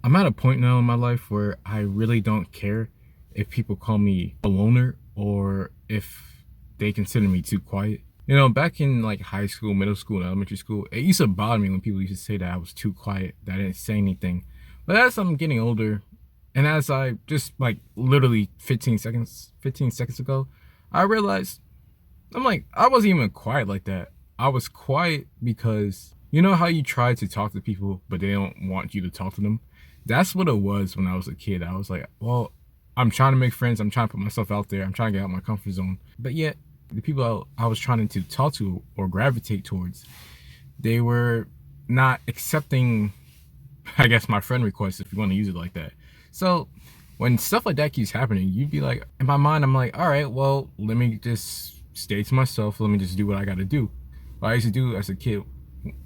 I'm at a point now in my life where I really don't care if people call me a loner or if they consider me too quiet. You know, back in like high school, middle school, and elementary school, it used to bother me when people used to say that I was too quiet, that I didn't say anything. But as I'm getting older, and as I just like literally 15 seconds ago, I realized I'm like, I wasn't even quiet like that. I was quiet because you know how you try to talk to people, but they don't want you to talk to them? That's what it was when I was a kid. I was like, well, I'm trying to make friends. I'm trying to put myself out there. I'm trying to get out of my comfort zone. But yet, the people I was trying to talk to or gravitate towards, they were not accepting, I guess, my friend request, if you want to use it like that. So when stuff like that keeps happening, you'd be like, in my mind, I'm like, all right, well, let me just stay to myself. Let me just do what I got to do. What I used to do as a kid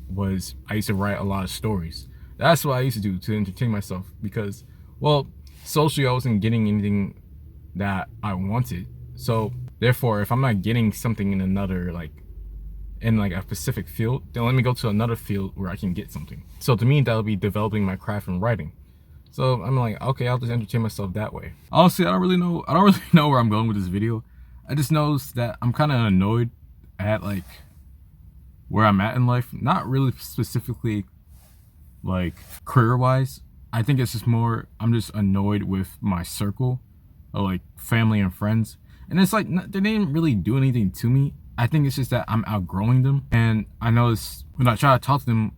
was I used to write a lot of stories. That's what I used to do to entertain myself because, well, socially I wasn't getting anything that I wanted. So therefore, if I'm not getting something in another, like in like a specific field, then let me go to another field where I can get something. So to me, that'll be developing my craft and writing. So I'm like, okay, I'll just entertain myself that way. Honestly, I don't really know where I'm going with this video. I just know that I'm kind of annoyed at like where I'm at in life. Not really specifically like career-wise. I think it's just more, I'm just annoyed with my circle of like family and friends. And it's like, they didn't really do anything to me. I think it's just that I'm outgrowing them. And I notice when I try to talk to them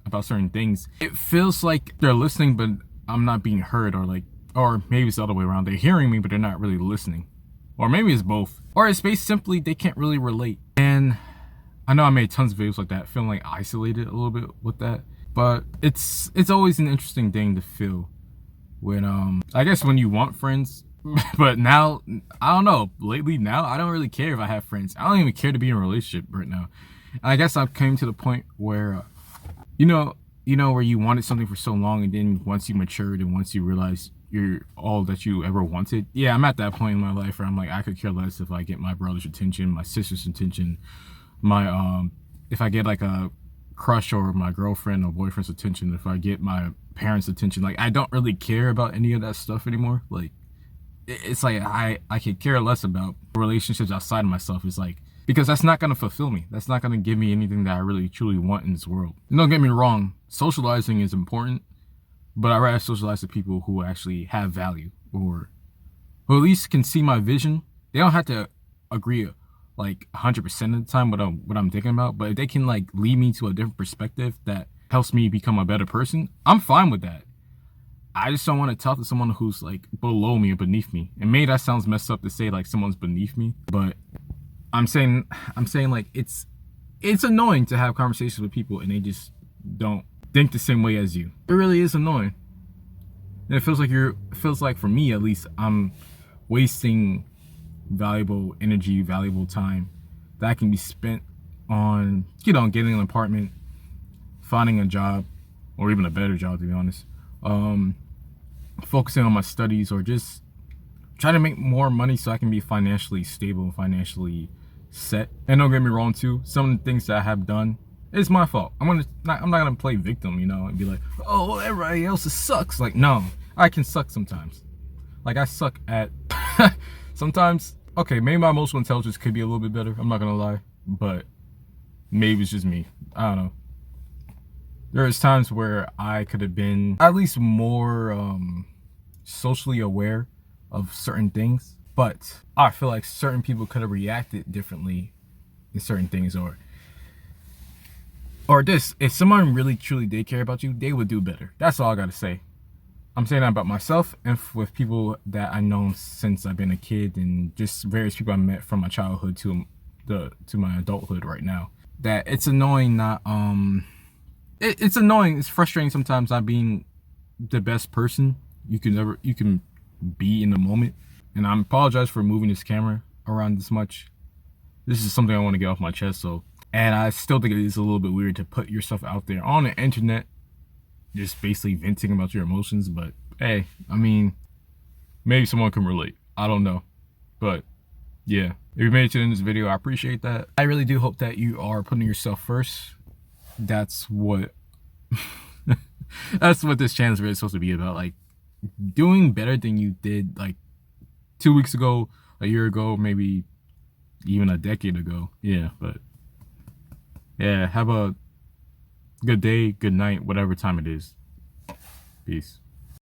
about certain things, it feels like they're listening, but I'm not being heard, or maybe it's the other way around. They're hearing me, but they're not really listening. Or maybe it's both. Or it's based simply, they can't really relate. And I know I made tons of videos like that, feeling like isolated a little bit with that. But it's always an interesting thing to feel when I guess when you want friends. But now, I don't know, lately now I don't really care if I have friends. I don't even care to be in a relationship right now. And I guess I've came to the point where you know where you wanted something for so long, and then once you matured and once you realize you're all that you ever wanted. Yeah, I'm at that point in my life where I'm like, I could care less if I get my brother's attention, my sister's attention, my if I get like a crush or my girlfriend or boyfriend's attention, if I get my parents' attention. Like, I don't really care about any of that stuff anymore. Like, it's like I could care less about relationships outside of myself. It's like, because that's not gonna fulfill me. That's not gonna give me anything that I really truly want in this world. And don't get me wrong, socializing is important, but I'd rather socialize with people who actually have value, or who at least can see my vision. They don't have to agree like 100% of the time what I'm thinking about, but if they can like lead me to a different perspective that helps me become a better person, I'm fine with that. I just don't want to talk to someone who's like below me or beneath me. And maybe that sounds messed up to say like someone's beneath me, but I'm saying like it's annoying to have conversations with people and they just don't think the same way as you. It really is annoying. And it feels like for me at least, I'm wasting valuable energy, valuable time that can be spent on, getting an apartment, finding a job, or even a better job, to be honest. Focusing on my studies, or just trying to make more money so I can be financially stable and financially set. And don't get me wrong too, some of the things that I have done, it's my fault. I'm not gonna play victim, and be like, oh, everybody else sucks. Like, no, I can suck sometimes. Like, I suck at sometimes. Okay, maybe my emotional intelligence could be a little bit better, I'm not gonna lie, but maybe it's just me. I don't know. There's times where I could have been at least more socially aware of certain things, but I feel like certain people could have reacted differently in certain things, or this, if someone really truly did care about you, they would do better. That's all I gotta say. I'm saying that about myself and with people that I've known since I've been a kid, and just various people I met from my childhood to my adulthood right now. That it's annoying it's annoying, it's frustrating sometimes not being the best person you can be in the moment. And I apologize for moving this camera around this much. This is something I want to get off my chest, and I still think it is a little bit weird to put yourself out there on the internet, just basically venting about your emotions. But hey, I mean, maybe someone can relate. I don't know. But yeah, if you made it to the end of this video, I appreciate that. I really do hope that you are putting yourself first. That's what That's what this channel is really supposed to be about. Like doing better than you did like 2 weeks ago, a year ago, maybe even a decade ago. Yeah, but yeah, have a good day, good night, whatever time it is. Peace.